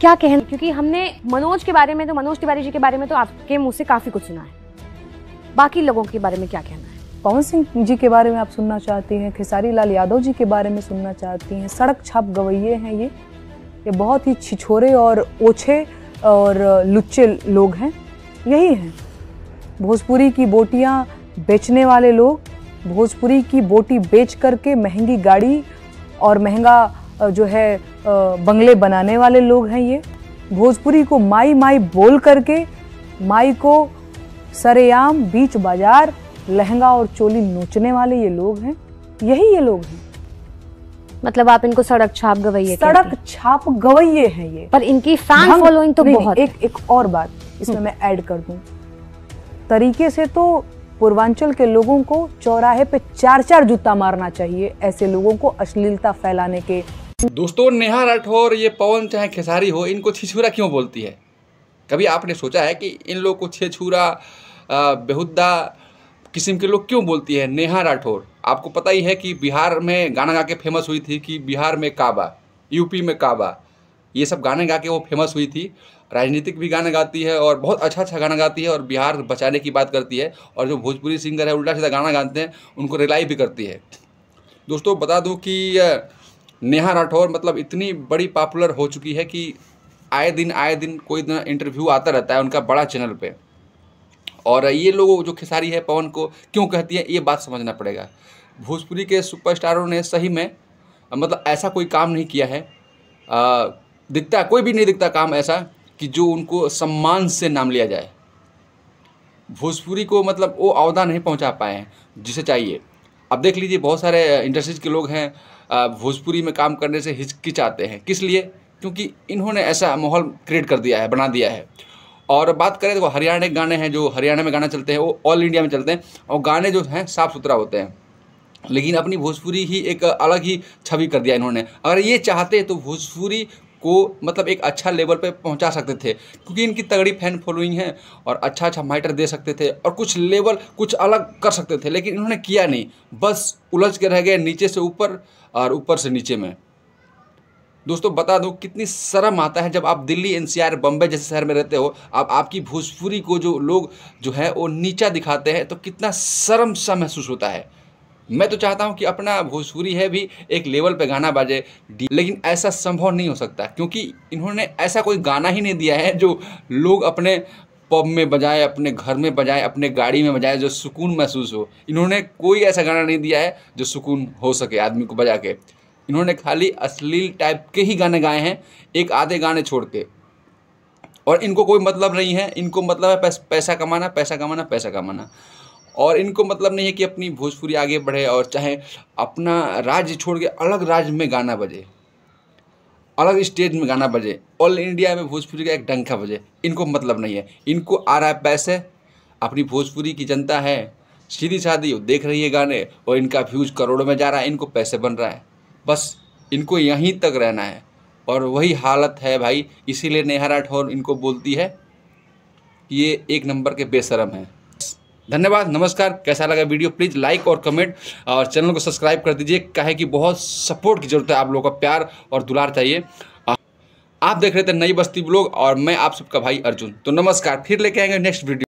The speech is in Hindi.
क्या कहना, क्योंकि हमने मनोज तिवारी जी के बारे में तो आपके मुंह से काफी कुछ सुना है, बाकी लोगों के बारे में क्या कहना है? पवन सिंह जी के बारे में आप सुनना चाहती हैं, खेसारी लाल यादव जी के बारे में सुनना चाहती हैं। सड़क छाप गवैये हैं ये बहुत ही छिछोरे और ओछे और लुच्चे लोग हैं। यही हैं भोजपुरी की बोटियां बेचने वाले लोग, भोजपुरी की बोटी बेच करके महंगी गाड़ी और महंगा जो है बंगले बनाने वाले लोग हैं। ये भोजपुरी को माई माई बोल करके माई को सरेआम बीच बाजार लहंगा और चोली नोचने वाले ये लोग हैं। यही ये लोग हैं। मतलब आप इनको सड़क छाप गवैये कहते हैं? सड़क छाप गवैये हैं ये। पर इनकी फैन फॉलोइंग तो बहुत है। एक और बात इसमें मैं ऐड कर दूं, तरीके से तो पूर्वांचल के लोगों को चौराहे पे 4-4 जूता मारना चाहिए ऐसे लोगों को अश्लीलता फैलाने के। दोस्तों, नेहा राठौर, ये पवन चाहे खेसारी हो, इनको छिछूरा क्यों बोलती है? कभी आपने सोचा है कि इन लोग को छिछूरा बेहुदा किस्म के लोग क्यों बोलती है नेहा राठौर? आपको पता ही है कि बिहार में गाना गा के फेमस हुई थी कि बिहार में काबा, यूपी में काबा, ये सब गाने गा के वो फेमस हुई थी। राजनीतिक भी गाना गाती है और बहुत अच्छा गाना गाती है और बिहार बचाने की बात करती है। और जो भोजपुरी सिंगर है उल्टा सीधा गाना गाते हैं उनको रिलाई भी करती है। दोस्तों, बता दूं कि नेहा राठौर मतलब इतनी बड़ी पॉपुलर हो चुकी है कि आए दिन कोई ना इंटरव्यू आता रहता है उनका बड़ा चैनल पे। और ये लोग जो खेसारी है पवन को क्यों कहती है, ये बात समझना पड़ेगा। भोजपुरी के सुपरस्टारों ने सही में मतलब ऐसा कोई काम नहीं किया है, कोई भी नहीं दिखता काम ऐसा कि जो उनको सम्मान से नाम लिया जाए। भोजपुरी को मतलब वो अवधा नहीं पहुंचा पाए हैं जिसे चाहिए। अब देख लीजिए, बहुत सारे इंडस्ट्रीज के लोग हैं भोजपुरी में काम करने से हिचकिचाते हैं। किस लिए? क्योंकि इन्होंने ऐसा माहौल क्रिएट कर दिया है, बना दिया है। और बात करें तो हरियाणा के गाने हैं, जो हरियाणा में गाना चलते हैं वो ऑल इंडिया में चलते हैं और गाने जो हैं साफ़ सुथरा होते हैं। लेकिन अपनी भोजपुरी ही एक अलग ही छवि कर दिया इन्होंने। अगर ये चाहते तो भोजपुरी को मतलब एक अच्छा लेवल पे पहुंचा सकते थे, क्योंकि इनकी तगड़ी फैन फॉलोइंग है और अच्छा माइटर दे सकते थे और कुछ अलग कर सकते थे। लेकिन इन्होंने किया नहीं, बस उलझ के रह गए नीचे से ऊपर और ऊपर से नीचे में। दोस्तों, बता दूं कितनी शर्म आता है जब आप दिल्ली, एनसीआर, बम्बई जैसे शहर में रहते हो, आपकी भोजपुरी को जो लोग जो है वो नीचा दिखाते हैं, तो कितना शर्म सा महसूस होता है। मैं तो चाहता हूं कि अपना भोजपुरी है भी एक लेवल पे गाना बाजे, लेकिन ऐसा संभव नहीं हो सकता, क्योंकि इन्होंने ऐसा कोई गाना ही नहीं दिया है जो लोग अपने पब में बजाए, अपने घर में बजाए, अपने गाड़ी में बजाए, जो सुकून महसूस हो। इन्होंने कोई ऐसा गाना नहीं दिया है जो सुकून हो सके आदमी को बजा के। इन्होंने खाली अश्लील टाइप के ही गाने गाए हैं, एक आधे गाने छोड़ के। और इनको कोई मतलब नहीं है, इनको मतलब है पैसा कमाना, पैसा कमाना, पैसा कमाना। और इनको मतलब नहीं है कि अपनी भोजपुरी आगे बढ़े और चाहे अपना राज्य छोड़ के अलग राज्य में गाना बजे, अलग स्टेज में गाना बजे, ऑल इंडिया में भोजपुरी का एक डंका बजे। इनको मतलब नहीं है। इनको आ रहा है पैसे, अपनी भोजपुरी की जनता है सीधी सादी, देख रही है गाने और इनका व्यूज करोड़ों में जा रहा है, इनको पैसे बन रहा है। बस इनको यहीं तक रहना है और वही हालत है भाई। इसीलिए नेहा राठौर इनको बोलती है कि ये एक नंबर के बेशरम हैं। धन्यवाद, नमस्कार। कैसा लगा वीडियो प्लीज़ लाइक और कमेंट और चैनल को सब्सक्राइब कर दीजिए। काहे कि बहुत सपोर्ट की ज़रूरत है, आप लोगों का प्यार और दुलार चाहिए। आप देख रहे थे नई बस्ती ब्लॉग और मैं आप सबका भाई अर्जुन। तो नमस्कार, फिर लेके आएंगे नेक्स्ट वीडियो।